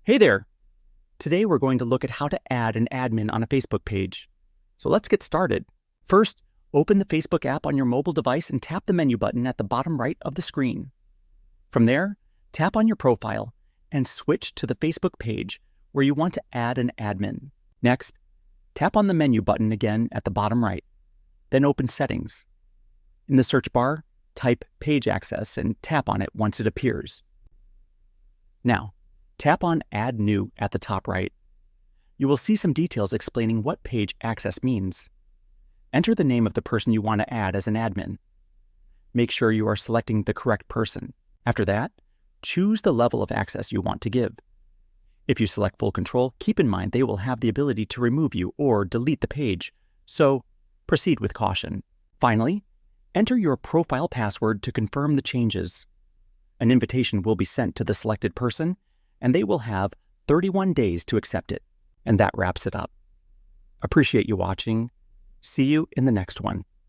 Hey there! Today we're going to look at how to add an admin on a Facebook page. So let's get started. First, open the Facebook app on your mobile device and tap the menu button at the bottom right of the screen. From there, tap on your profile and switch to the Facebook page where you want to add an admin. Next, tap on the menu button again at the bottom right. Then open Settings. In the search bar, type Page Access and tap on it once it appears. Now, tap on Add New at the top right. You will see some details explaining what page access means. Enter the name of the person you want to add as an admin. Make sure you are selecting the correct person. After that, choose the level of access you want to give. If you select full control, keep in mind they will have the ability to remove you or delete the page, so proceed with caution. Finally, enter your profile password to confirm the changes. An invitation will be sent to the selected person, and they will have 31 days to accept it. And that wraps it up. Appreciate you watching. See you in the next one.